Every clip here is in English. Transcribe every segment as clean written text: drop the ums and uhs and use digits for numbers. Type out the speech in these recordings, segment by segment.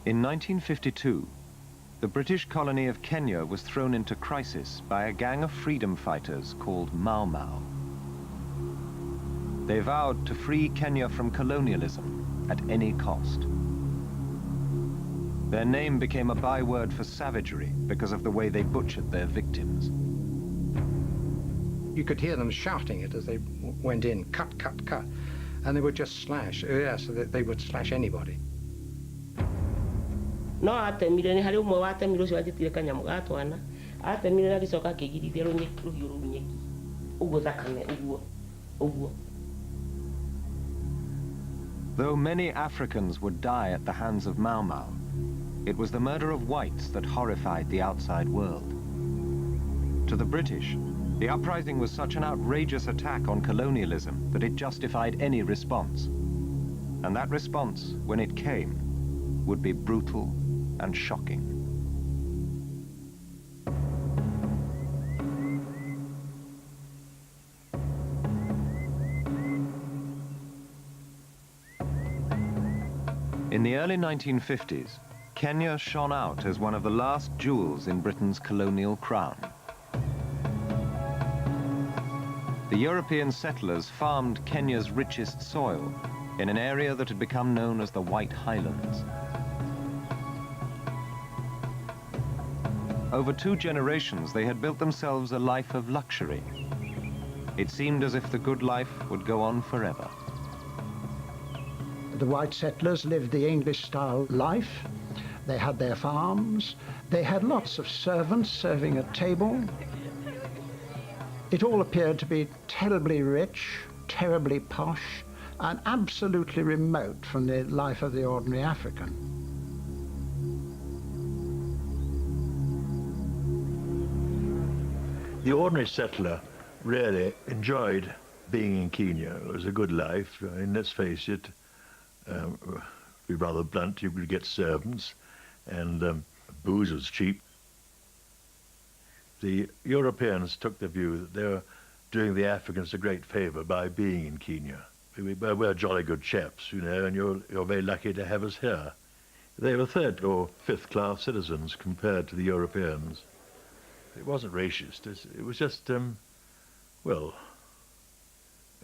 In 1952, the British colony of Kenya was thrown into crisis by a gang of freedom fighters called Mau Mau. They vowed to free Kenya from colonialism at any cost. Their name became a byword for savagery because of the way they butchered their victims. You could hear them shouting it as they went in, cut, cut, cut, and they would just slash. Yes, they would slash anybody. No atemire ni hari umwe watemire ucio wajitire kanyamu gatwana atemire na gicoka kigirithia ruhiu ruu nyeki uguo thakame uguo. Though many Africans would die at the hands of Mau Mau, it was the murder of whites that horrified the outside world. To the British, the uprising was such an outrageous attack on colonialism that it justified any response. And that response, when it came, would be brutal and shocking. In the early 1950s, Kenya shone out as one of the last jewels in Britain's colonial crown. The European settlers farmed Kenya's richest soil in an area that had become known as the White Highlands. Over 2 generations, they had built themselves a life of luxury. It seemed as if the good life would go on forever. The white settlers lived the English-style life. They had their farms. They had lots of servants serving at table. It all appeared to be terribly rich, terribly posh, and absolutely remote from the life of the ordinary African. The ordinary settler really enjoyed being in Kenya. It was a good life. I mean, let's face it, be rather blunt, you could get servants, and booze was cheap. The Europeans took the view that they were doing the Africans a great favour by being in Kenya. We're jolly good chaps, you know, and you're very lucky to have us here. They were 3rd or 5th class citizens compared to the Europeans. It wasn't racist, it was just, well,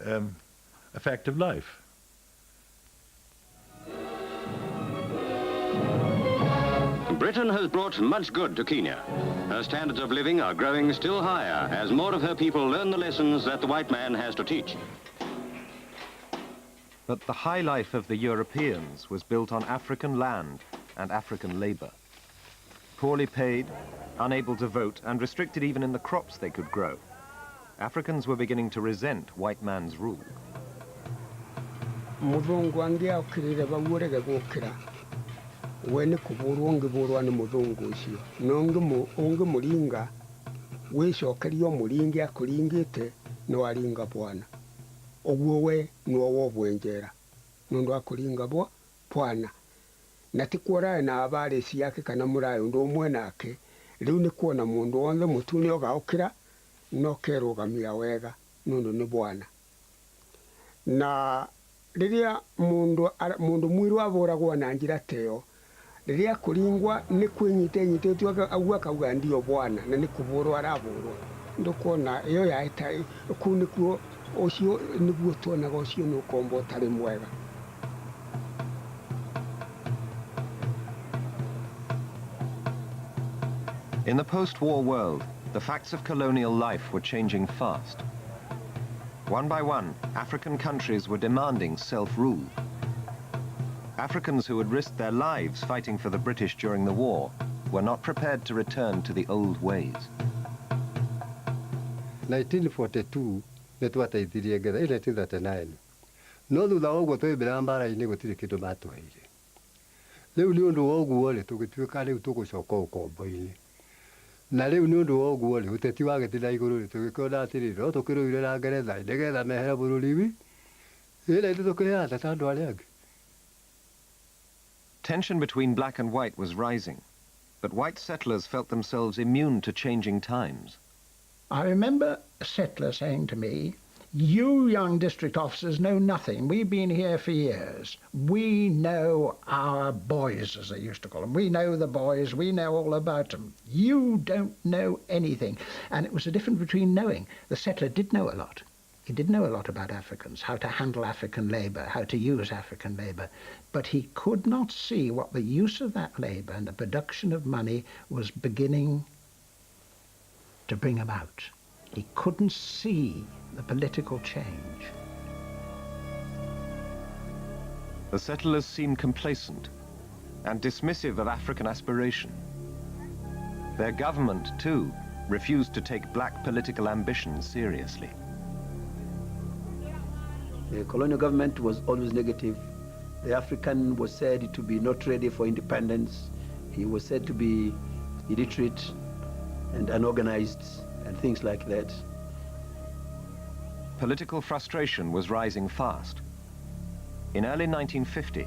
a fact of life. Britain has brought much good to Kenya. Her standards of living are growing still higher as more of her people learn the lessons that the white man has to teach. But the high life of the Europeans was built on African land and African labor. Poorly paid, unable to vote, and restricted even in the crops they could grow, Africans were beginning to resent white man's rule. Muzungu angiaukirire bawurege gukira wene kuburwa ngiburwa ni muzungu ucio nonge muringa wicokeria omuringi akuringite no aringa bwana oguo we nuwo bwenjera nundu akuringa bwana na tikwora na abare ciake kana murayo ndu umwe nake riu ni kuona mundu wothe mutuni ogaukira no kerugamia wega nundu ni bwana na riria mundu mwiru aboragwo na njira teo riria kuringwa ni kwinyite tuaga agua kauga ndio bwana na ni kuborwa araborwa ndukona iyo yaita kunikuo ocio niguo tuonaga ocio no kombo tari mwega. In the post-war world, the facts of colonial life were changing fast. One by one, African countries were demanding self-rule. Africans who had risked their lives fighting for the British during the war were not prepared to return to the old ways. 1942 nitwateithirie ngetha 1939 no thutha wa uguo twibira mbara-ini gutiri kindu matweire riu ni undu wa uguo ri tugituika riu tugucoka ukombo-ini na riu ni undu wa uguo ri uteti wa gitira iguru ri tugikona atiri no tukiruire na Ngeretha nigetha mehere bururi wi ira ndi tukihata ta andu aria angi. Tension between black and white was rising, but white settlers felt themselves immune to changing times. I remember a settler saying to me, You young district officers know nothing. We've been here for years. We know our boys, as they used to call them. We know the boys. We know all about them. You don't know anything. And it was the difference between knowing. The settler did know a lot. He did know a lot about Africans, how to handle African labour, how to use African labour. But he could not see what the use of that labour and the production of money was beginning to bring about. He couldn't see the political change. The settlers seemed complacent and dismissive of African aspiration. Their government, too, refused to take black political ambitions seriously. The colonial government was always negative. The African was said to be not ready for independence. He was said to be illiterate and unorganized and things like that. Political frustration was rising fast. In early 1950,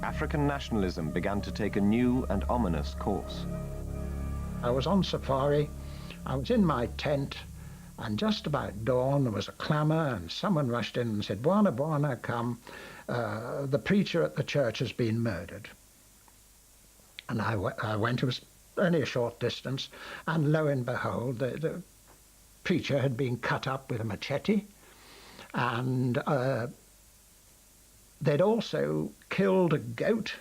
African nationalism began to take a new and ominous course. I was on safari. I was in my tent, and just about dawn there was a clamour, and someone rushed in and said, "Bwana, Bwana, come. The preacher at the church has been murdered." And I went. It was only a short distance, and lo and behold, the preacher had been cut up with a machete, and they'd also killed a goat,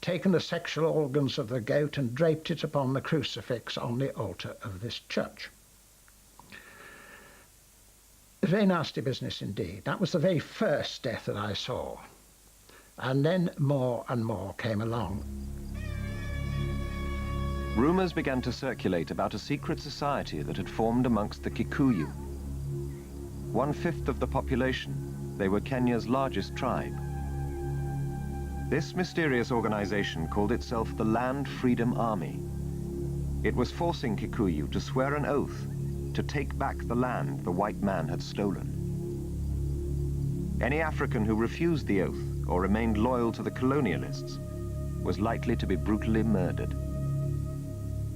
taken the sexual organs of the goat and draped it upon the crucifix on the altar of this church. A very nasty business indeed. That was the very first death that I saw. And then more and more came along. Rumours began to circulate about a secret society that had formed amongst the Kikuyu. 1/5 of the population, they were Kenya's largest tribe. This mysterious organization called itself the Land Freedom Army. It was forcing Kikuyu to swear an oath to take back the land the white man had stolen. Any African who refused the oath or remained loyal to the colonialists was likely to be brutally murdered.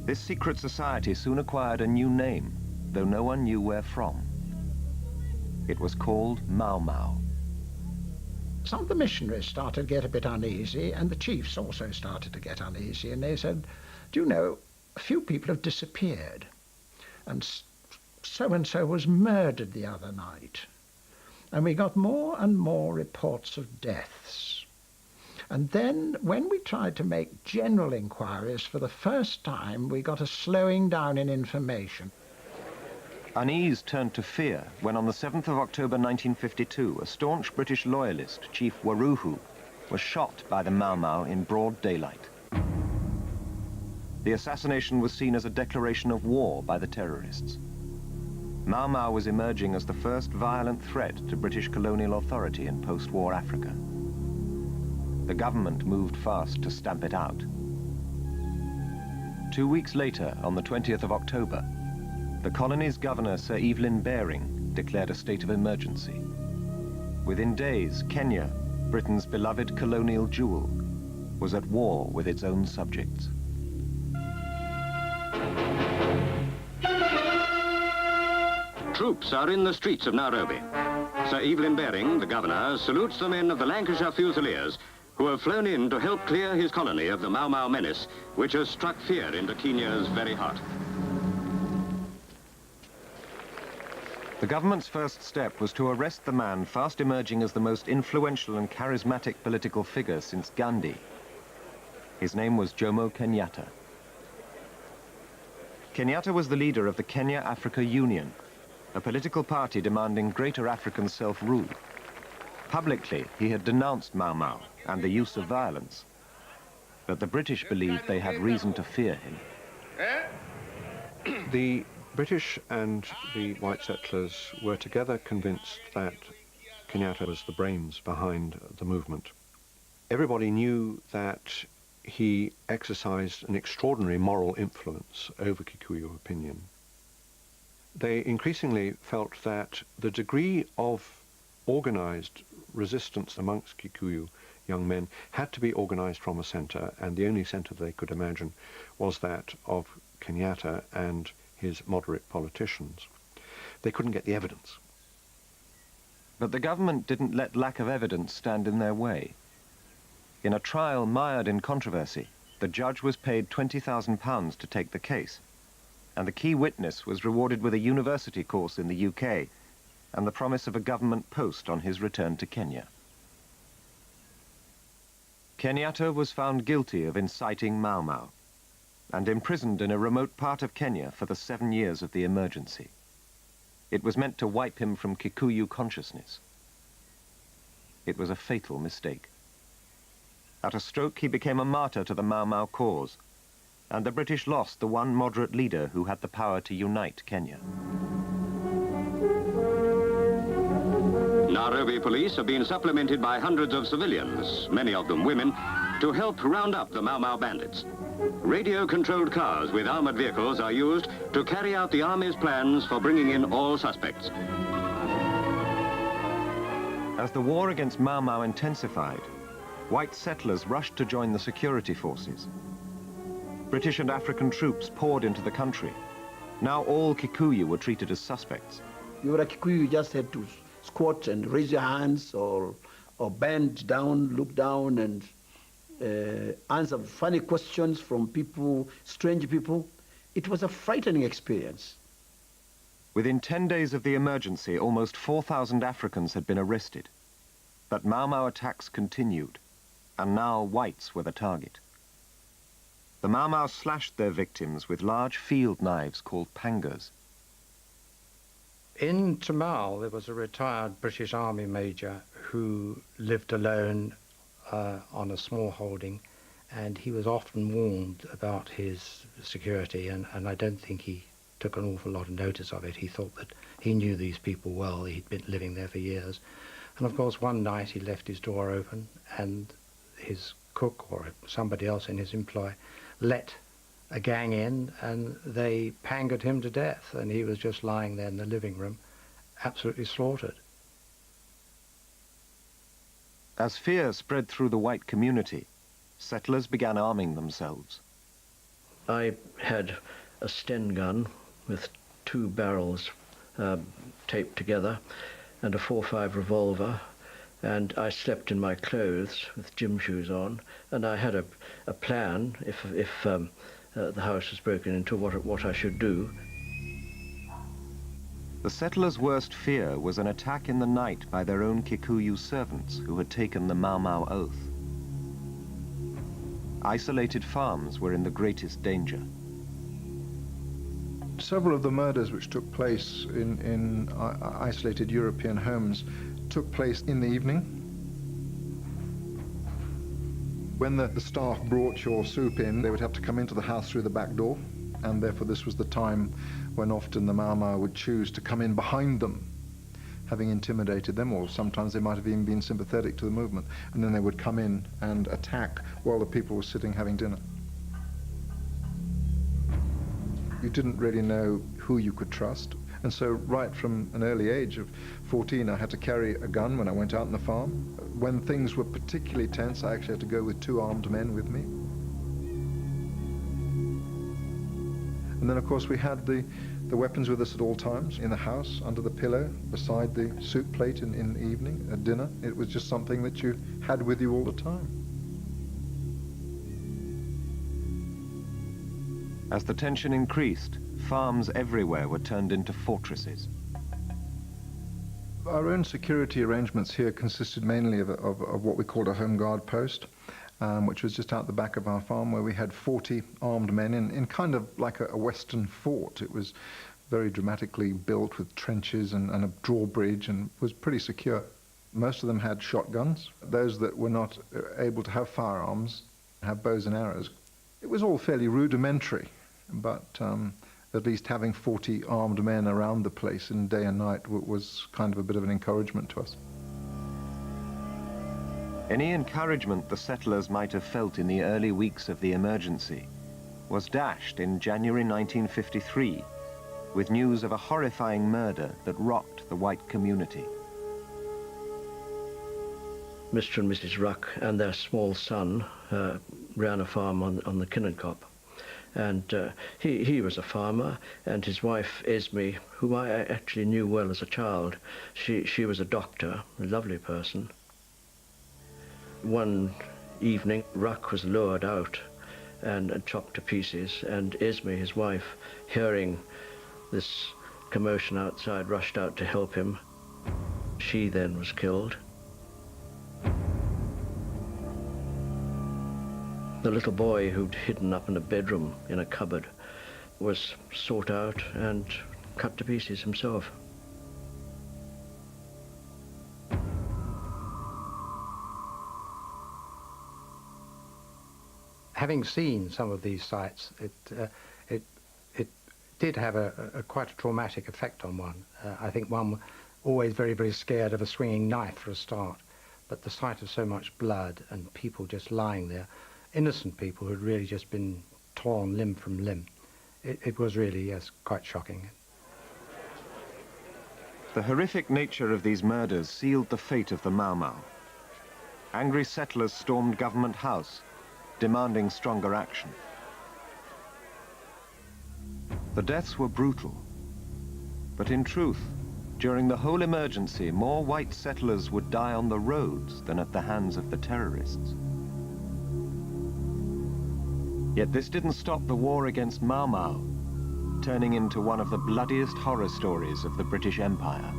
This secret society soon acquired a new name, though no one knew where from. It was called Mau Mau. Some of the missionaries started to get a bit uneasy, and the chiefs also started to get uneasy, and they said, "Do you know, a few people have disappeared, and so-and-so was murdered the other night." And we got more and more reports of deaths. And then, when we tried to make general inquiries for the first time, we got a slowing down in information. Unease turned to fear when on the 7th of October 1952, a staunch British loyalist, Chief Waruhu, was shot by the Mau Mau in broad daylight. The assassination was seen as a declaration of war by the terrorists. Mau Mau was emerging as the first violent threat to British colonial authority in post-war Africa. The government moved fast to stamp it out. 2 weeks later, on the 20th of October, the colony's governor, Sir Evelyn Baring, declared a state of emergency. Within days, Kenya, Britain's beloved colonial jewel, was at war with its own subjects. Troops are in the streets of Nairobi. Sir Evelyn Baring, the governor, salutes the men of the Lancashire Fusiliers who have flown in to help clear his colony of the Mau Mau menace, which has struck fear into Kenya's very heart. The government's first step was to arrest the man fast emerging as the most influential and charismatic political figure since Gandhi. His name was Jomo Kenyatta. Kenyatta was the leader of the Kenya-Africa Union, a political party demanding greater African self-rule. Publicly, he had denounced Mau Mau and the use of violence, but the British believed they had reason to fear him. The British and the white settlers were together convinced that Kenyatta was the brains behind the movement. Everybody knew that he exercised an extraordinary moral influence over Kikuyu opinion. They increasingly felt that the degree of organized resistance amongst Kikuyu young men had to be organized from a center, and the only center they could imagine was that of Kenyatta and his moderate politicians. They couldn't get the evidence. But the government didn't let lack of evidence stand in their way. In a trial mired in controversy, the judge was paid £20,000 to take the case, and the key witness was rewarded with a university course in the UK and the promise of a government post on his return to Kenya. Kenyatta was found guilty of inciting Mau Mau and imprisoned in a remote part of Kenya for the 7 years of the emergency. It was meant to wipe him from Kikuyu consciousness. It was a fatal mistake. At a stroke, he became a martyr to the Mau Mau cause, and the British lost the one moderate leader who had the power to unite Kenya. Nairobi police have been supplemented by hundreds of civilians, many of them women, to help round up the Mau Mau bandits. Radio-controlled cars with armored vehicles are used to carry out the army's plans for bringing in all suspects. As the war against Mau Mau intensified, white settlers rushed to join the security forces. British and African troops poured into the country. Now all Kikuyu were treated as suspects. You were a Kikuyu, you just had to squat and raise your hands or bend down, look down and answer funny questions from people, strange people. It was a frightening experience. Within 10 days of the emergency, almost 4,000 Africans had been arrested. But Mau Mau attacks continued, and now whites were the target. The Mau Mau slashed their victims with large field knives called pangas. In Tamale, there was a retired British Army major who lived alone on a small holding, and he was often warned about his security, and I don't think he took an awful lot of notice of it. He thought that he knew these people well. He'd been living there for years. And of course, one night he left his door open, and his cook or somebody else in his employ let a gang in, and they pangered him to death, and he was just lying there in the living room, absolutely slaughtered. As fear spread through the white community, settlers began arming themselves. I had a Sten gun with 2 barrels taped together and a 45 revolver, and I slept in my clothes with gym shoes on, and I had a plan if the house was broken into what I should do. The settlers' worst fear was an attack in the night by their own Kikuyu servants who had taken the Mau Mau oath. Isolated farms were in the greatest danger. Several of the murders which took place in isolated European homes took place in the evening. When the staff brought your soup in, they would have to come into the house through the back door, and therefore this was the time when often the Mau Mau would choose to come in behind them, having intimidated them, or sometimes they might have even been sympathetic to the movement, and then they would come in and attack while the people were sitting having dinner. You didn't really know who you could trust, and so right from an early age of 14 I had to carry a gun when I went out on the farm. When things were particularly tense, I actually had to go with 2 armed men with me. And then of course we had the weapons with us at all times, in the house, under the pillow, beside the soup plate in the evening, at dinner. It was just something that you had with you all the time. As the tension increased, farms everywhere were turned into fortresses. Our own security arrangements here consisted mainly of what we called a home guard post, which was just out the back of our farm, where we had 40 armed men in kind of like a Western fort. It was very dramatically built with trenches and a drawbridge, and was pretty secure. Most of them had shotguns. Those that were not able to have firearms have bows and arrows. It was all fairly rudimentary, but at least having 40 armed men around the place in day and night was kind of a bit of an encouragement to us. Any encouragement the settlers might have felt in the early weeks of the emergency was dashed in January 1953 with news of a horrifying murder that rocked the white community. Mr. and Mrs. Ruck and their small son ran a farm on the Kinnancop, And he was a farmer, and his wife, Esme, whom I actually knew well as a child, she was a doctor, a lovely person. One evening, Ruck was lured out and chopped to pieces, and Esme, his wife, hearing this commotion outside, rushed out to help him. She then was killed. The little boy who'd hidden up in a bedroom in a cupboard was sought out and cut to pieces himself. Having seen some of these sites, it did have quite a traumatic effect on one. I think one always very, very scared of a swinging knife for a start, but the sight of so much blood and people just lying there, innocent people who had really just been torn limb from limb, it was really, yes, quite shocking. The horrific nature of these murders sealed the fate of the Mau Mau. Angry settlers stormed Government House, demanding stronger action. The deaths were brutal, but in truth, during the whole emergency, more white settlers would die on the roads than at the hands of the terrorists. Yet this didn't stop the war against Mau Mau, turning into one of the bloodiest horror stories of the British Empire.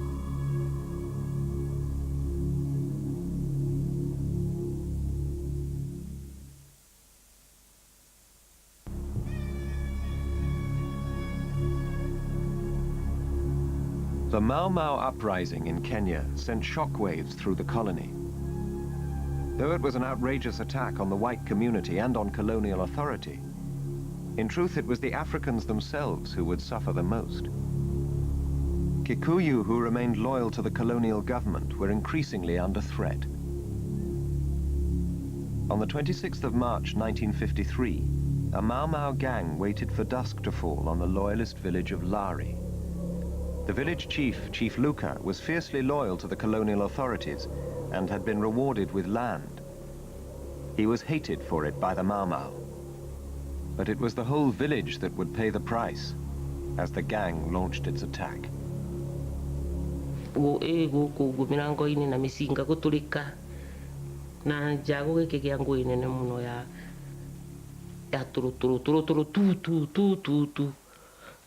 The Mau Mau uprising in Kenya sent shockwaves through the colony. Though it was an outrageous attack on the white community and on colonial authority, in truth it was the Africans themselves who would suffer the most. Kikuyu who remained loyal to the colonial government were increasingly under threat. On the 26th of March 1953, a Mau Mau gang waited for dusk to fall on the loyalist village of Lari. The village chief, Chief Luka, was fiercely loyal to the colonial authorities and had been rewarded with land. He was hated for it by the Mau Mau. But it was the whole village that would pay the price as the gang launched its attack. Na misinga gutulika na jago geke kia ngui nene muno ya turu tu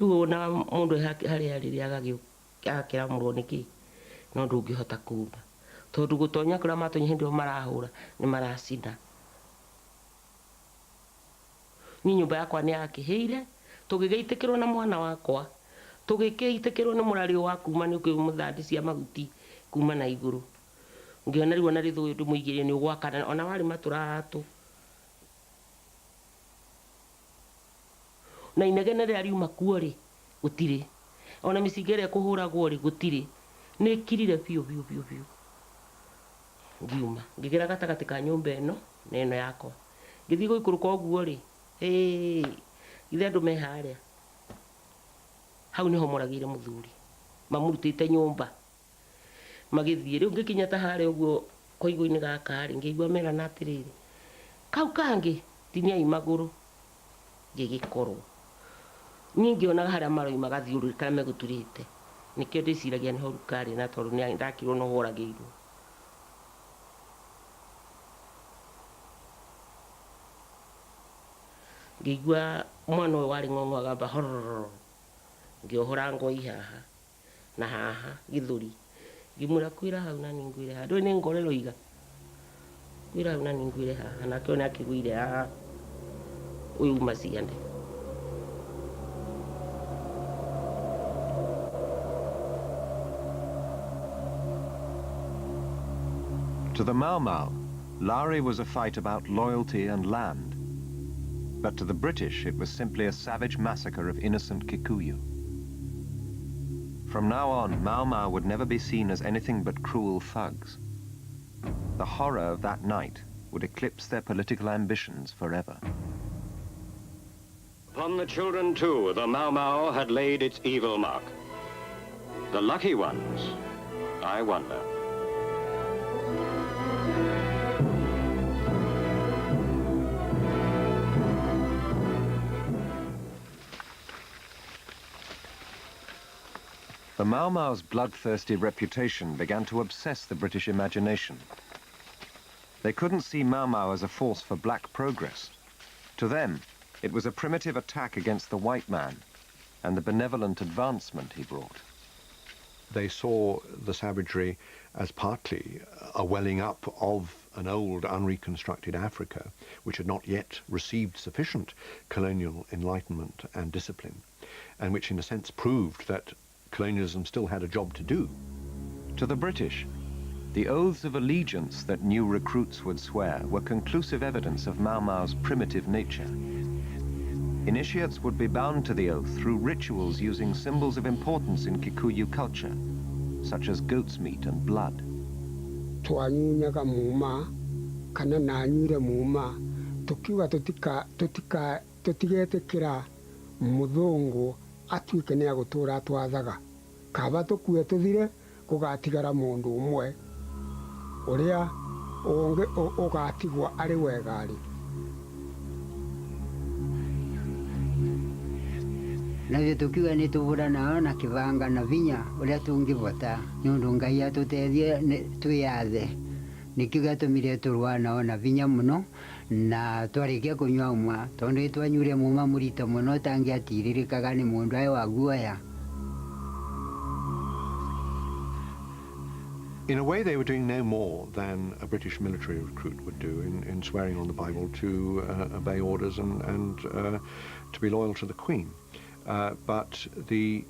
Ruo na mundu haria agakira murwo niki no ndungihota kuma tondu gutonya kuria matonya hindi marahura ni maracina ni nyumba yakwa ni yakiheire tugigeitikirwo na mwana wakwa tugigeitikirwo ni murari wa kuma ni muthandi cia maguti kuma na iguru ngiona riwa na rithu ndumuigirie ni ugwakana ona wari maturatu na inegene ria riuma kuo ri gutiri ona micinga iria kuhuragwo ri gutiri ni kirire biu ngiuma ngigira gatagati ka nyumba ino na ino yakwa ngithii guikuruka uguo ri ithe andu me haria hau niho moragire muthuri mamurutite nyumba magithie riu ngikinya ta haria uguo koigwa-ini gaka ri ngigua merana atiriri kau kangi tiniai maguru ngigikorwo ningi ona haria maroi magathiururika meguturite nikio ndiciragia niho rukari na tondu ni ndakirwo no horagiirwo ngigua mwana uyu wari ng'ong'o agamba hororo ngiohora ngoi haha na haha githuri ngimwira kwira hau na ningwire haha ndui ni ngorero iga kwira hau na ningwire haha nakio ni akigwire haha uyu maciande. To the Mau Mau, Lari was a fight about loyalty and land. But to the British, it was simply a savage massacre of innocent Kikuyu. From now on, Mau Mau would never be seen as anything but cruel thugs. The horror of that night would eclipse their political ambitions forever. Upon the children, too, the Mau Mau had laid its evil mark. The lucky ones, I wonder. The Mau Mau's bloodthirsty reputation began to obsess the British imagination. They couldn't see Mau Mau as a force for black progress. To them, it was a primitive attack against the white man and the benevolent advancement he brought. They saw the savagery as partly a welling up of an old, unreconstructed Africa, which had not yet received sufficient colonial enlightenment and discipline, and which in a sense proved that colonialism still had a job to do. To the British, the oaths of allegiance that new recruits would swear were conclusive evidence of Mau Mau's primitive nature. Initiates would be bound to the oath through rituals using symbols of importance in Kikuyu culture, such as goat's meat and blood. Twanyunyaga muma, kana nanyure muma, tukiwa tutigetekera muthungu atuike ni agutura atwathaga. Kaba tukue tuthire kugatigara mundu umwe uria ungi ugatigwa ari wegari. Na tukiwa ni tuvura nao na kivanga na vinya uria tungivota nundu Ngai atutethie twiyathe nikio gatumire turwa nao na vinya muno na twarikia kunywa umwa tondu twanyure muma murito muno tangiatiririkaga ni mundu ai wa guoya. In a way, they were doing no more than a British military recruit would do in swearing on the Bible to obey orders and to be loyal to the Queen. But the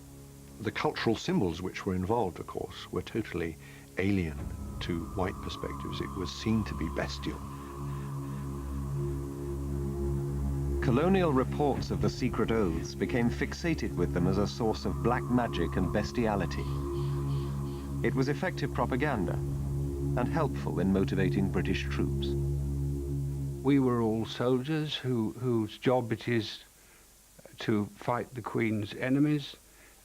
cultural symbols which were involved, of course, were totally alien to white perspectives. It was seen to be bestial. Colonial reports of the secret oaths became fixated with them as a source of black magic and bestiality. It was effective propaganda and helpful in motivating British troops. We were all soldiers whose job it is to fight the Queen's enemies,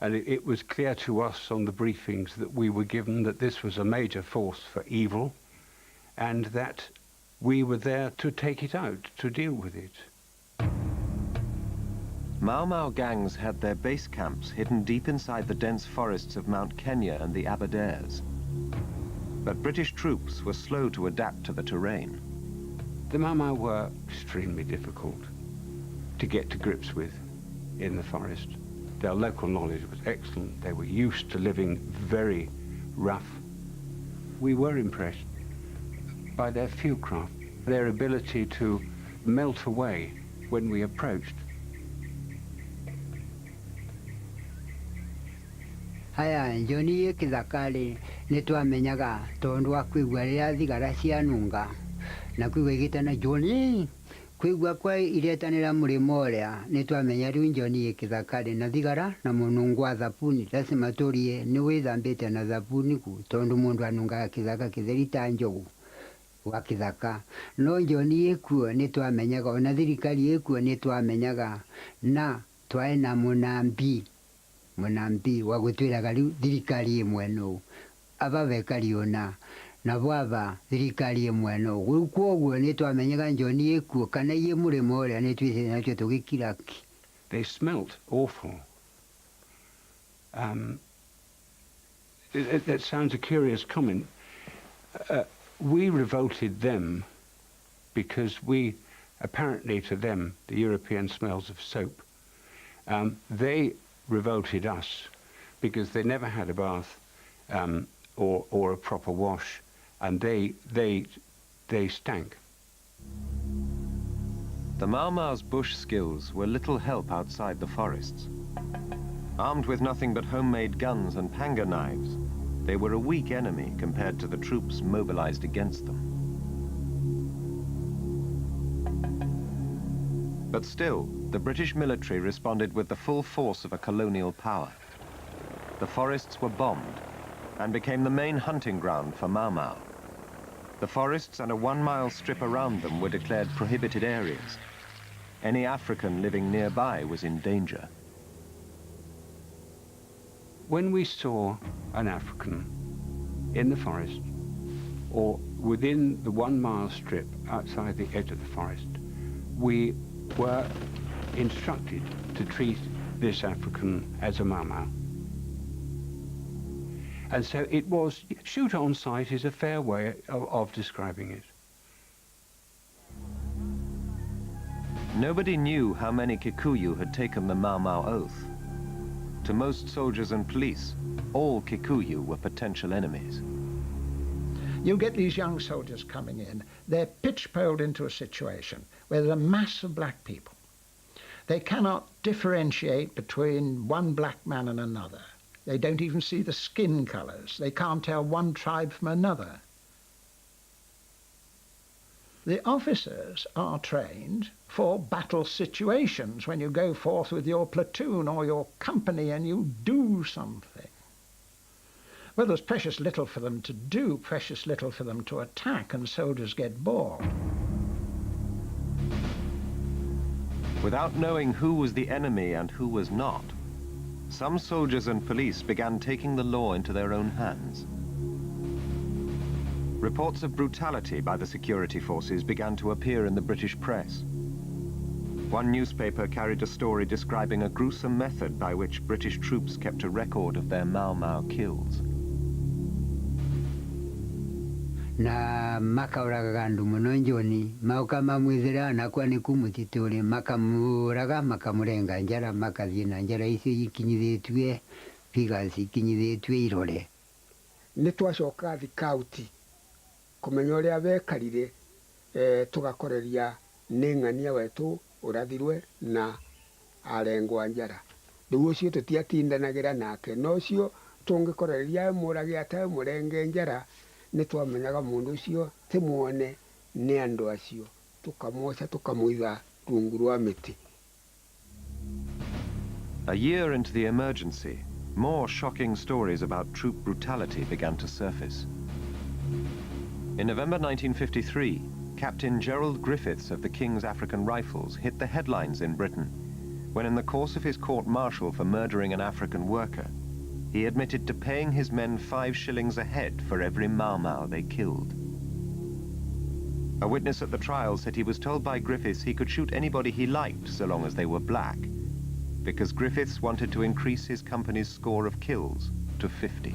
and it was clear to us on the briefings that we were given that this was a major force for evil and that we were there to take it out, to deal with it. Mau Mau gangs had their base camps hidden deep inside the dense forests of Mount Kenya and the Aberdares. But British troops were slow to adapt to the terrain. The Mau Mau were extremely difficult to get to grips with in the forest. Their local knowledge was excellent. They were used to living very rough. We were impressed by their fieldcraft, their ability to melt away when we approached. Haya njoni kithakari nitwamenyaga tondu akwigua riria thigara cianunga na kwigua igitana njoni kwigua kwa iretanira murimo uria nitwamenya riu njoni kithakari na thigara na munungu wa thabuni lazima turie ni withambite na thabuni ku tondu mundu anungaga kithaka kitheri ta njogu wa kithaka no njoni ikuo nitwamenyaga ona thirikari ikuo nitwamenyaga na twae na munambi wa gutwiraga riu thirikari imwe no aba bekari ona na bwaba thirikari imwe no kwoguo nitwamenyaga njoni ikuo kana iye murimo uria nitwise nacio tugikiraki. They smelt awful. That sounds a curious comment. We revolted them because we, apparently to them, the European smells of soap. They revolted us because they never had a bath or a proper wash, and they stank. The Mau Mau's bush skills were little help outside the forests. Armed with nothing but homemade guns and panga knives, they were a weak enemy compared to the troops mobilized against them. But still, the British military responded with the full force of a colonial power. The forests were bombed and became the main hunting ground for Mau Mau. The forests and a 1-mile strip around them were declared prohibited areas. Any African living nearby was in danger. When we saw an African in the forest or within the 1-mile strip outside the edge of the forest, we were instructed to treat this African as a Mau Mau. And so it was, shoot on sight is a fair way of describing it. Nobody knew how many Kikuyu had taken the Mau Mau oath. To most soldiers and police, all Kikuyu were potential enemies. You get these young soldiers coming in, they're pitch-poled into a situation where there's a mass of black people. They cannot differentiate between one black man and another. They don't even see the skin colours. They can't tell one tribe from another. The officers are trained for battle situations when you go forth with your platoon or your company and you do something. Well, there's precious little for them to do, precious little for them to attack, and soldiers get bored. Without knowing who was the enemy and who was not, some soldiers and police began taking the law into their own hands. Reports of brutality by the security forces began to appear in the British press. One newspaper carried a story describing a gruesome method by which British troops kept a record of their Mau Mau kills. Na makauraga andu muno njoni mauka mamwithira anakuwa ni kumutituri makamuraga makamurenga njara makathie na njara icio ikinyithitue figures ikinyithitue irore ni twacoka thikauti kumenya uria bekarire tugakoreria ni ng'ania wetu urathirwe na arengwa njara riu ucio tutiatindanagira nake no cio tungikoreria murage ata murenge njara ni twamenyaga mundu ucio timuone ni andu acio tukamwoca tukamuitha rungu rwa miti. A year into the emergency, more shocking stories about troop brutality began to surface. In November 1953, Captain Gerald Griffiths of the King's African Rifles hit the headlines in Britain when, in the course of his court-martial for murdering an African worker, he admitted to paying his men 5 shillings a head for every Mau Mau they killed. A witness at the trial said he was told by Griffiths he could shoot anybody he liked so long as they were black, because Griffiths wanted to increase his company's score of kills to 50.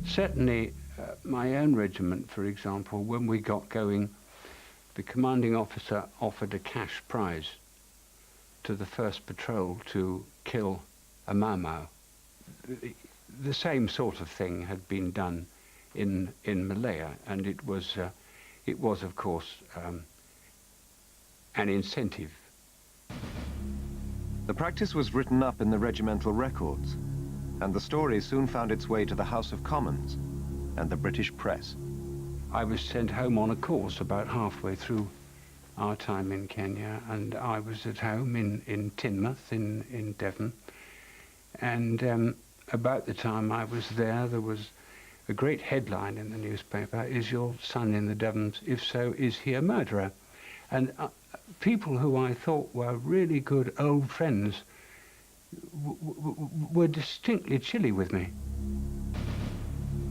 Certainly, my own regiment, for example, when we got going, the commanding officer offered a cash prize to the first patrol to kill a Mau Mau. The same sort of thing had been done in Malaya, and it was of course an incentive. The practice was written up in the regimental records, and the story soon found its way to the House of Commons and the British press. I was sent home on a course about halfway through our time in Kenya, and I was at home in Teignmouth in Devon, and about the time I was there was a great headline in the newspaper: "Is your son in the Devons? If so, is he a murderer?" And people who I thought were really good old friends were distinctly chilly with me.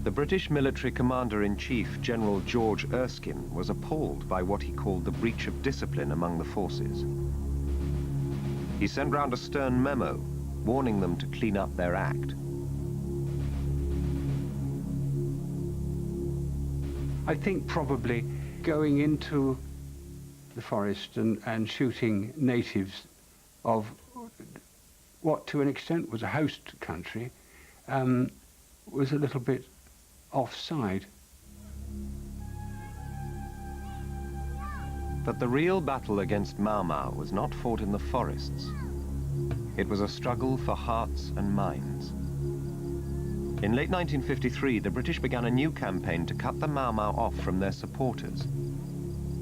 The British military commander-in-chief, General George Erskine, was appalled by what he called the breach of discipline among the forces. He sent round a stern memo, warning them to clean up their act. I think probably going into the forest and shooting natives of what to an extent was a host country was a little bit offside. But the real battle against Mau Mau was not fought in the forests. It was a struggle for hearts and minds. In late 1953, the British began a new campaign to cut the Mau Mau off from their supporters.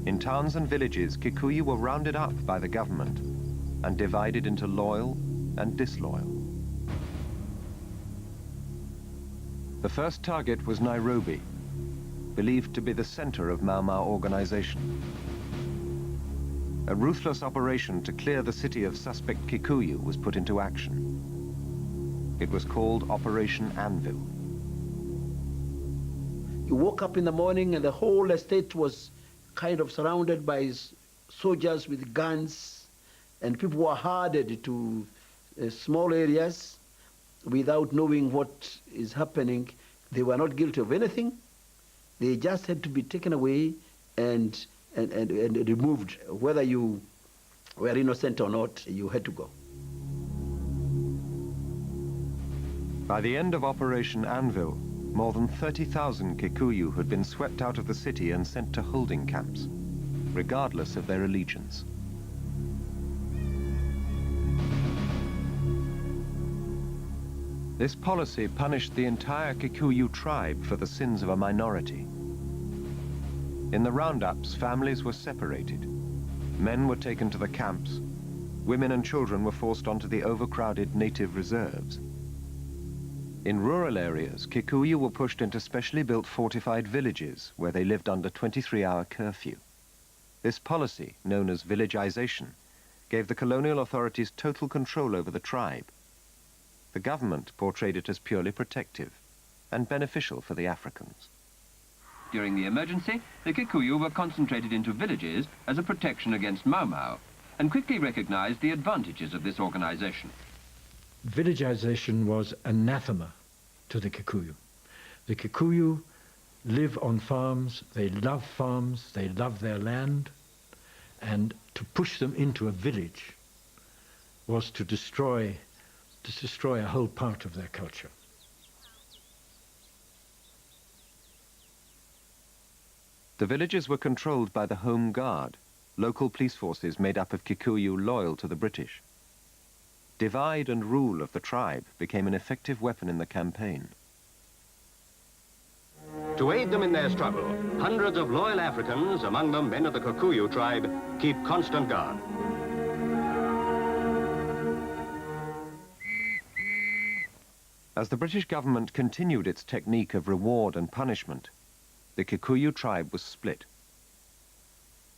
In towns and villages, Kikuyu were rounded up by the government and divided into loyal and disloyal. The first target was Nairobi, believed to be the center of Mau Mau organization. A ruthless operation to clear the city of suspect Kikuyu was put into action. It was called Operation Anvil. You woke up in the morning and the whole estate was kind of surrounded by soldiers with guns, and people were herded to small areas without knowing what is happening. They were not guilty of anything. They just had to be taken away and removed. Whether you were innocent or not, you had to go. By the end of Operation Anvil, more than 30,000 Kikuyu had been swept out of the city and sent to holding camps, regardless of their allegiance. This policy punished the entire Kikuyu tribe for the sins of a minority. In the roundups, families were separated. Men were taken to the camps. Women and children were forced onto the overcrowded native reserves. In rural areas, Kikuyu were pushed into specially built fortified villages where they lived under 23-hour curfew. This policy, known as villagization, gave the colonial authorities total control over the tribe. The government portrayed it as purely protective and beneficial for the Africans. During the emergency, the Kikuyu were concentrated into villages as a protection against Mau Mau, and quickly recognized the advantages of this organization. Villagization was anathema to the Kikuyu. The Kikuyu live on farms, they love their land, and to push them into a village was to destroy a whole part of their culture. The villages were controlled by the Home Guard, local police forces made up of Kikuyu loyal to the British. Divide and rule of the tribe became an effective weapon in the campaign. To aid them in their struggle, hundreds of loyal Africans, among them men of the Kikuyu tribe, keep constant guard. As the British government continued its technique of reward and punishment, the Kikuyu tribe was split.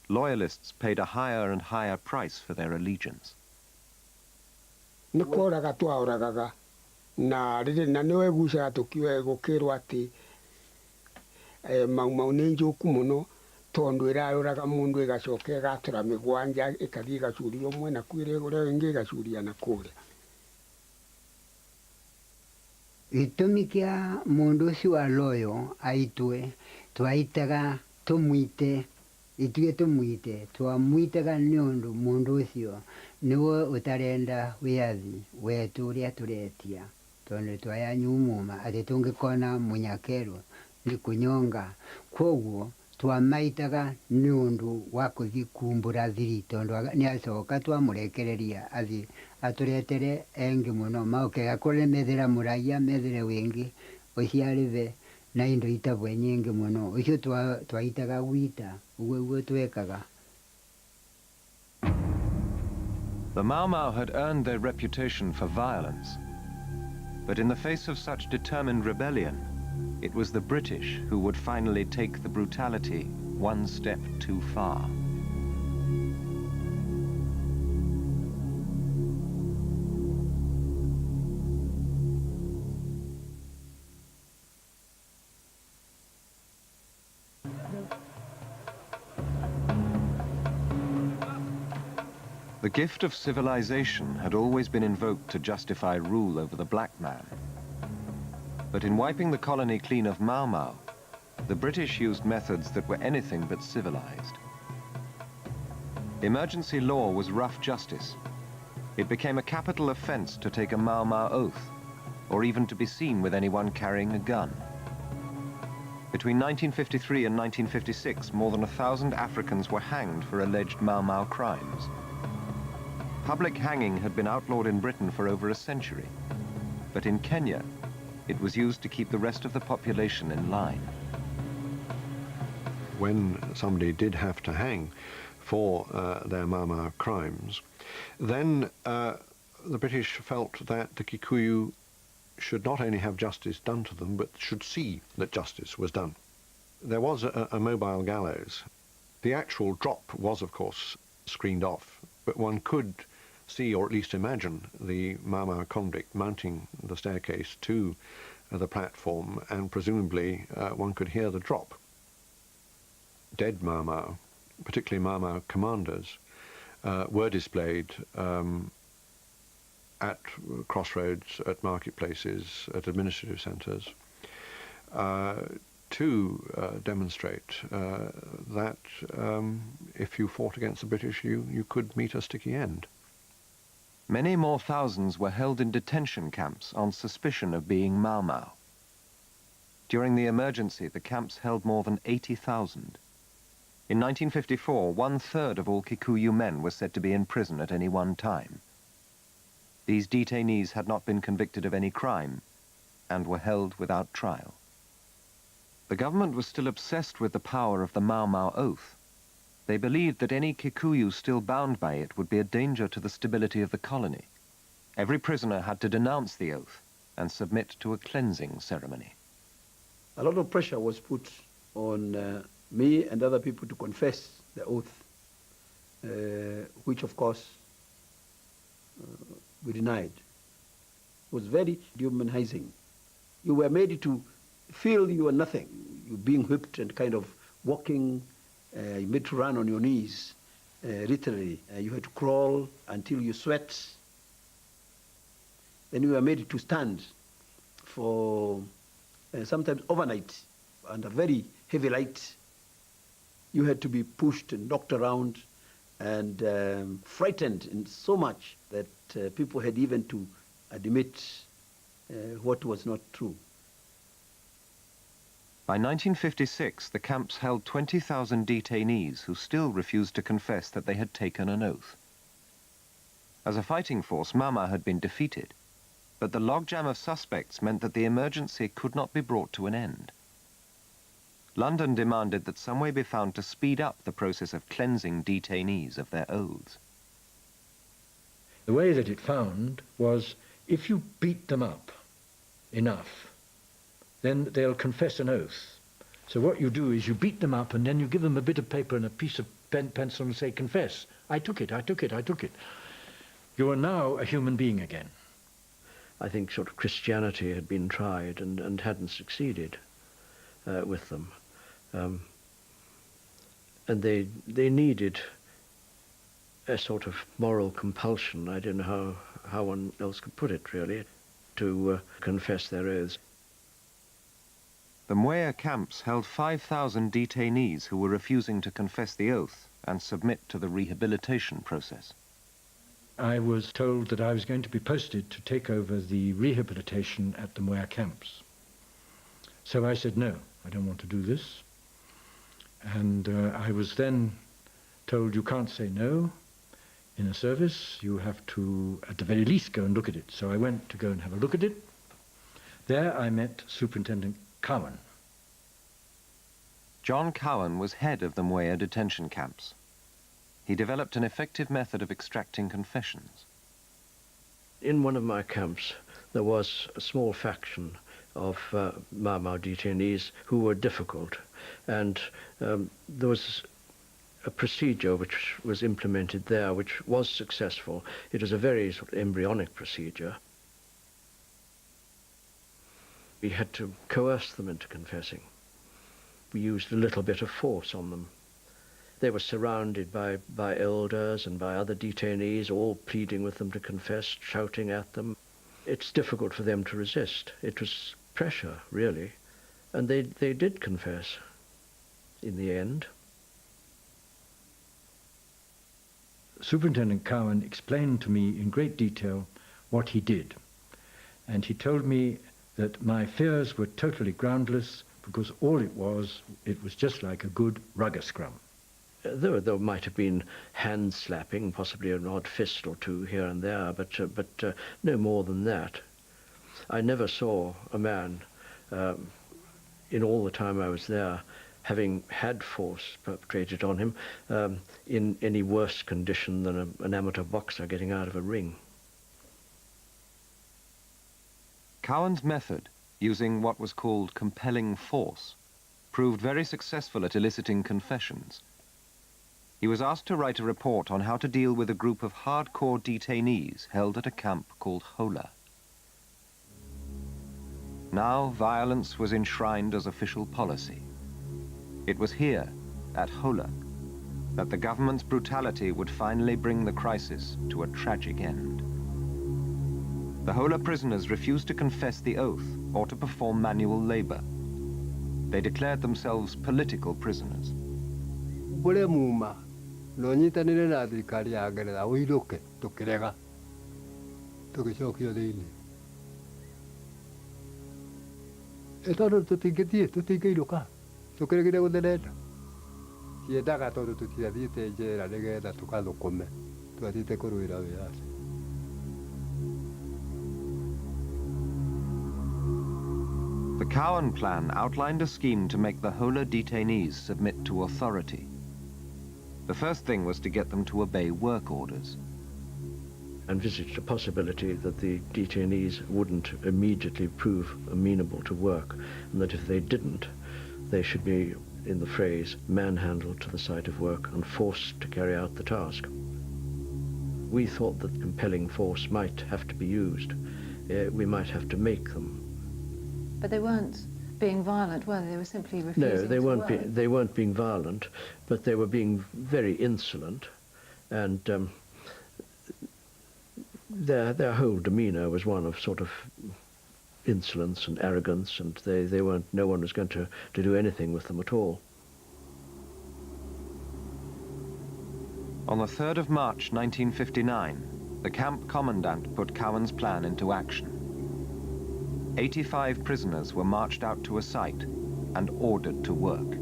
Loyalists paid a higher and higher price for their allegiance. Nikoraga twauragaga na rĩrĩ na nĩwe gucaga tũkiuga gũkĩrwo atĩ Mau Mau nĩ njũku mũno tondũ ĩrarũraga mũndũ ĩgacoka ĩgatũra mĩgwanja ĩgathiĩ ĩgacuria ũmwe na kwĩra ũrĩa ĩngĩ ĩgacuria na kũrĩa. Gĩtũmi kĩa mũndũ ũcio wa loyo aitwe twaitaga tũmwite ithuĩ tũmwite twamwitaga nĩ ũndũ mũndũ ũcio nĩwe ũtarenda wĩyathi wetũ ũrĩa tũretia tondũ twaya nyumuma atĩ tũngĩkona mũnyakerũ nĩ kũnyonga kwoguo twamaitaga nĩ ũndũ wa kũthiĩ kumbũra thiri tondũ nĩacoka twamũrekereria athiĩ atũretere engĩ mũno maũkega kũrĩ methera mũraia methere wĩngĩ ũciarĩve na indo itabwe nyingĩ mũno ũcio twaitaga gwita ũguo twekaga. The Mau Mau had earned their reputation for violence, but in the face of such determined rebellion, it was the British who would finally take the brutality one step too far. The gift of civilization had always been invoked to justify rule over the black man. But in wiping the colony clean of Mau Mau, the British used methods that were anything but civilized. Emergency law was rough justice. It became a capital offense to take a Mau Mau oath, or even to be seen with anyone carrying a gun. Between 1953 and 1956, more than 1,000 Africans were hanged for alleged Mau Mau crimes. Public hanging had been outlawed in Britain for over a century, but in Kenya, it was used to keep the rest of the population in line. When somebody did have to hang for their Mau Mau crimes, then the British felt that the Kikuyu should not only have justice done to them, but should see that justice was done. There was a mobile gallows. The actual drop was, of course, screened off, but one could see, or at least imagine, the Mau Mau convict mounting the staircase to the platform, and presumably one could hear the drop. Dead Mau Mau particularly Mau Mau commanders, were displayed at crossroads, at marketplaces, at administrative centres, to demonstrate that if you fought against the British, you could meet a sticky end. Many more thousands were held in detention camps on suspicion of being Mau Mau. During the emergency, the camps held more than 80,000. In 1954, 1/3 of all Kikuyu men were said to be in prison at any one time. These detainees had not been convicted of any crime and were held without trial. The government was still obsessed with the power of the Mau Mau oath. They believed that any Kikuyu still bound by it would be a danger to the stability of the colony. Every prisoner had to denounce the oath and submit to a cleansing ceremony. A lot of pressure was put on me and other people to confess the oath, which of course we denied. It was very dehumanizing. You were made to feel you were nothing. You being whipped and kind of walking, you made to run on your knees, literally. You had to crawl until you sweat. Then you were made to stand for sometimes overnight under very heavy light. You had to be pushed and knocked around and frightened in so much that people had even to admit what was not true. By 1956, the camps held 20,000 detainees who still refused to confess that they had taken an oath. As a fighting force, Mau Mau had been defeated, but the logjam of suspects meant that the emergency could not be brought to an end. London demanded that some way be found to speed up the process of cleansing detainees of their oaths. The way that it found was, if you beat them up enough, then they'll confess an oath. So what you do is you beat them up and then you give them a bit of paper and a piece of pencil and say, confess, I took it, I took it, I took it. You are now a human being again. I think sort of Christianity had been tried and hadn't succeeded with them. And they needed a sort of moral compulsion, I don't know how one else could put it really, to confess their oaths. The Mwea camps held 5,000 detainees who were refusing to confess the oath and submit to the rehabilitation process. I was told that I was going to be posted to take over the rehabilitation at the Mwea camps. So I said, no, I don't want to do this. And I was then told, you can't say no in a service, you have to, at the very least, go and look at it. So I went to go and have a look at it. There I met Superintendent Cowan. John Cowan was head of the Mwea detention camps. He developed an effective method of extracting confessions. In one of my camps, there was a small faction of Mau Mau detainees who were difficult, and there was a procedure which was implemented there which was successful. It was a very sort of embryonic procedure. We had to coerce them into confessing. We used a little bit of force on them. They were surrounded by elders and by other detainees, all pleading with them to confess, shouting at them. It's difficult for them to resist. It was pressure, really. And they did confess in the end. Superintendent Cowan explained to me in great detail what he did. And he told me that my fears were totally groundless because all it was just like a good rugger scrum. There might have been hand slapping, possibly an odd fist or two here and there, but no more than that. I never saw a man, in all the time I was there, having had force perpetrated on him, in any worse condition than an amateur boxer getting out of a ring. Cowan's method, using what was called compelling force, proved very successful at eliciting confessions. He was asked to write a report on how to deal with a group of hardcore detainees held at a camp called Hola. Now violence was enshrined as official policy. It was here, at Hola, that the government's brutality would finally bring the crisis to a tragic end. The Hola prisoners refused to confess the oath or to perform manual labor. They declared themselves political prisoners. The Cowan Plan outlined a scheme to make the Hola detainees submit to authority. The first thing was to get them to obey work orders. Envisaged a possibility that the detainees wouldn't immediately prove amenable to work, and that if they didn't, they should be, in the phrase, manhandled to the site of work and forced to carry out the task. We thought that compelling force might have to be used. We might have to make them. But they weren't being violent, were they? They were simply refusing No, they to weren't. work. They weren't being violent, but they were being very insolent, and their whole demeanour was one of sort of insolence and arrogance, and they weren't. No one was going to do anything with them at all. On the 3rd of March 1959, the camp commandant put Cowan's plan into action. 85 prisoners were marched out to a site and ordered to work.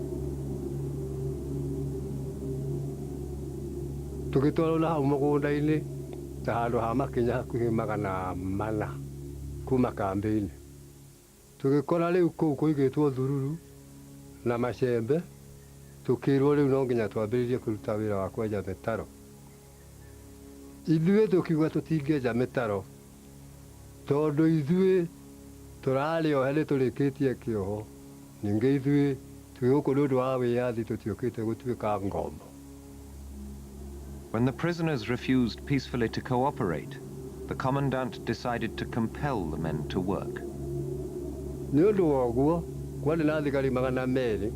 Torali o hele toleketia kio ninge ithui tuyokododo awe yadi totiokete gutuka ngombo. When the prisoners refused peacefully to cooperate, the commandant decided to compel the men to work. Nyondo waguo kwali na thigari magana meri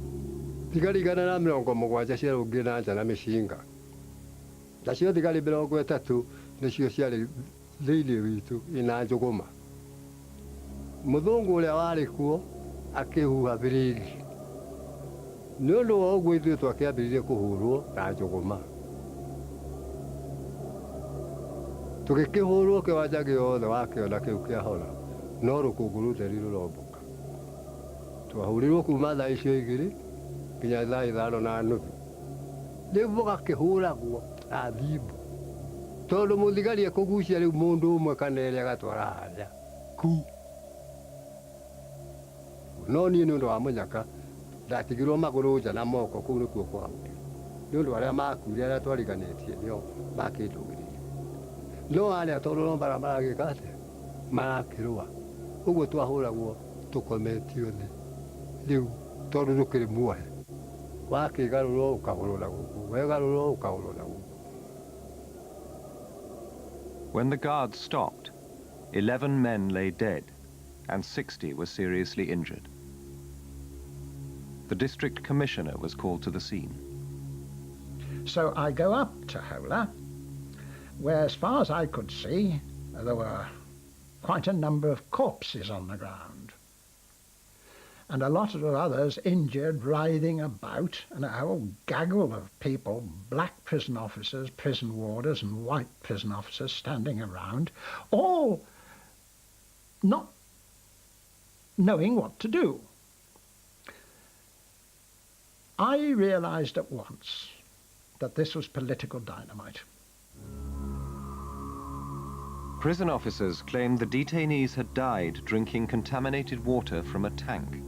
thigari gana na mirongo mugwanja cia rungi na nja na mishinga nacio thigari mirongo itatu nicio ciarĩ thĩinĩ witũ ina njũgũma. Mũthũngũ ũrĩa warĩ kuo akĩhuha biriri. Nĩ ũndũ wa ũguo ithuĩ twakĩambĩrĩirie kũhũrwo na njũgũma. Tũgĩkĩhũrwo kĩwanja gĩothe wa kĩona kĩu kĩa Hola, no rũkũngũ rũtheri rũrombũka. Twahũrirwo kuma thaa icio igĩrĩ nginya thaa ithano na nuthu. Rĩu mũgakĩhũragwo na thimbũ. Tondũ mũthigari ekũgucia rĩu mũndũ ũmwe kana erĩ agatwara harĩa ku. No niĩ nĩ ũndũ wa mũnyaka ndatigirwo magũrũ nja na moko kũu nĩkuo kwahũrirwo. Nĩ ũndũ arĩa makuire arĩa twariganĩtie nĩo makĩndũgĩrĩire. No arĩa tondũ no bara maragĩka atĩa marakĩrũa. Ũguo twahũragwo tũkometio thĩ. Rĩu tondũ ndũkĩrĩ muohe wakĩgarũrwo ũkahũrwo na gũkũ wegarũrwo ũkahũrwo na gũkũ. When the guards stopped, 11 men lay dead and 60 were seriously injured. The district commissioner was called to the scene. So I go up to Hola, where as far as I could see, there were quite a number of corpses on the ground. And a lot of others injured, writhing about, and a whole gaggle of people, black prison officers, prison warders, and white prison officers standing around, all not knowing what to do. I realized at once that this was political dynamite. Prison officers claimed the detainees had died drinking contaminated water from a tank.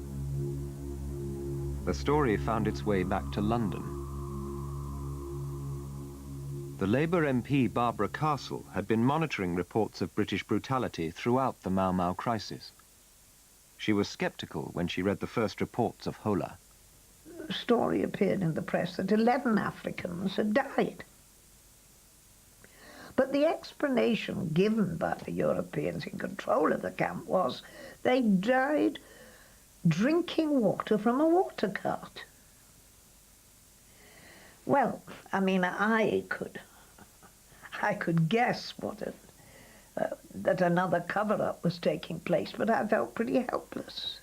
The story found its way back to London. The Labour MP Barbara Castle had been monitoring reports of British brutality throughout the Mau Mau crisis. She was sceptical when she read the first reports of Hola. A story appeared in the press that 11 Africans had died. But the explanation given by the Europeans in control of the camp was they died drinking water from a water cart. Well, I mean, I could guess that another cover-up was taking place, but I felt pretty helpless.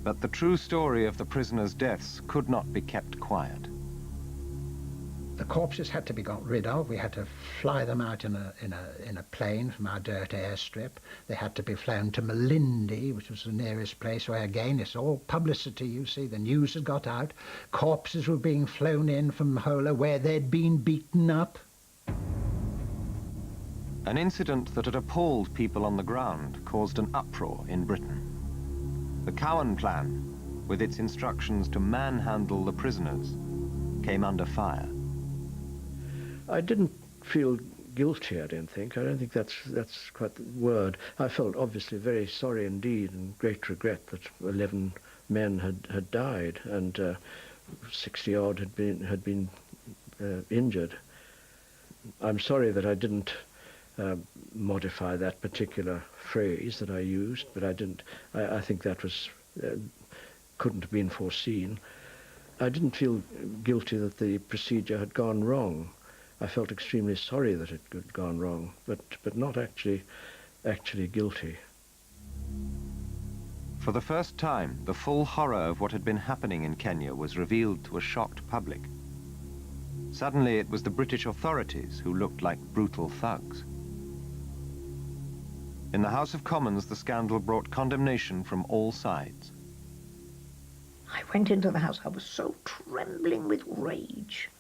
But the true story of the prisoners' deaths could not be kept quiet. The corpses had to be got rid of. We had to fly them out in a plane from our dirt airstrip. They had to be flown to Malindi, which was the nearest place where, again, it's all publicity, you see. The news had got out. Corpses were being flown in from Hola, where they'd been beaten up. An incident that had appalled people on the ground caused an uproar in Britain. The Cowan Plan, with its instructions to manhandle the prisoners, came under fire. I didn't feel guilty, I don't think. I don't think that's quite the word. I felt obviously very sorry indeed and great regret that 11 men had died and 60-odd had been injured. I'm sorry that I didn't modify that particular phrase that I used, but I didn't. I think that was couldn't have been foreseen. I didn't feel guilty that the procedure had gone wrong. I felt extremely sorry that it had gone wrong, but not actually guilty. For the first time, the full horror of what had been happening in Kenya was revealed to a shocked public. Suddenly, it was the British authorities who looked like brutal thugs. In the House of Commons, the scandal brought condemnation from all sides. I went into the House. I was so trembling with rage.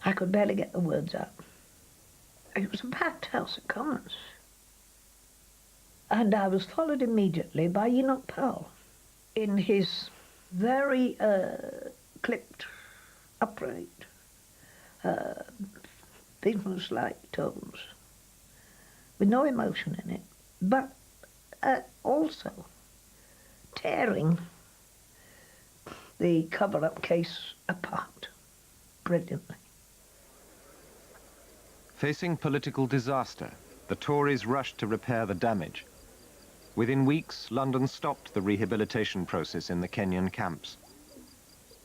I could barely get the words out. It was a packed House of Commons. And I was followed immediately by Enoch Powell in his very clipped, upright, business-like tones, with no emotion in it, but also tearing the cover-up case apart brilliantly. Facing political disaster, the Tories rushed to repair the damage. Within weeks, London stopped the rehabilitation process in the Kenyan camps.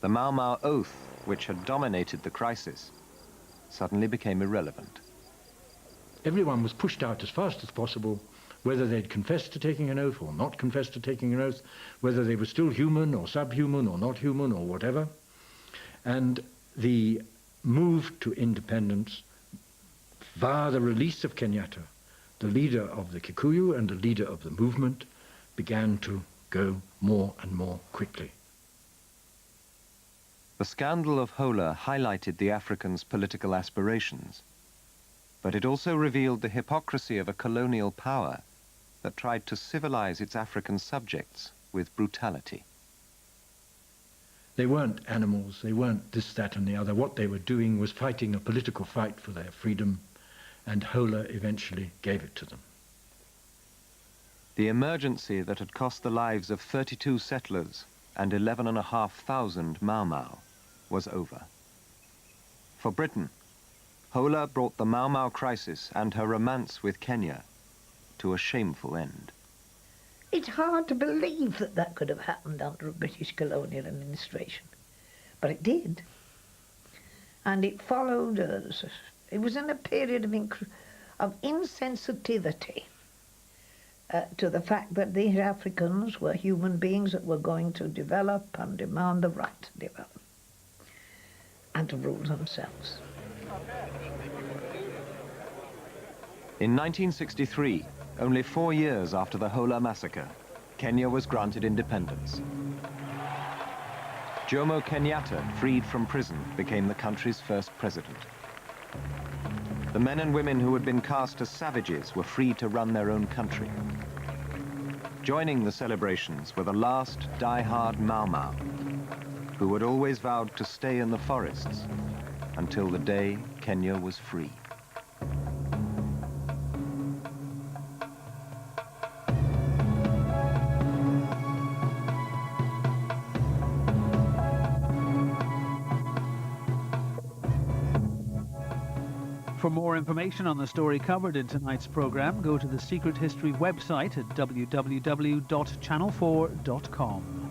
The Mau Mau oath, which had dominated the crisis, suddenly became irrelevant. Everyone was pushed out as fast as possible, whether they'd confessed to taking an oath or not confessed to taking an oath, whether they were still human or subhuman or not human or whatever. And the move to independence via the release of Kenyatta, the leader of the Kikuyu and the leader of the movement, began to go more and more quickly. The scandal of Hola highlighted the Africans' political aspirations, but it also revealed the hypocrisy of a colonial power that tried to civilize its African subjects with brutality. They weren't animals, they weren't this, that and the other. What they were doing was fighting a political fight for their freedom, and Hola eventually gave it to them. The emergency that had cost the lives of 32 settlers and 11,500 Mau Mau was over. For Britain, Hola brought the Mau Mau crisis and her romance with Kenya to a shameful end. It's hard to believe that that could have happened under a British colonial administration, but it did. And it followed us. It was in a period of insensitivity to the fact that these Africans were human beings that were going to develop and demand the right to develop and to rule themselves. In 1963, only 4 years after the Hola massacre, Kenya was granted independence. Jomo Kenyatta, freed from prison, became the country's first president. The men and women who had been cast as savages were free to run their own country. Joining the celebrations were the last die-hard Mau Mau, who had always vowed to stay in the forests until the day Kenya was free. For more information on the story covered in tonight's programme, go to the Secret History website at www.channel4.com.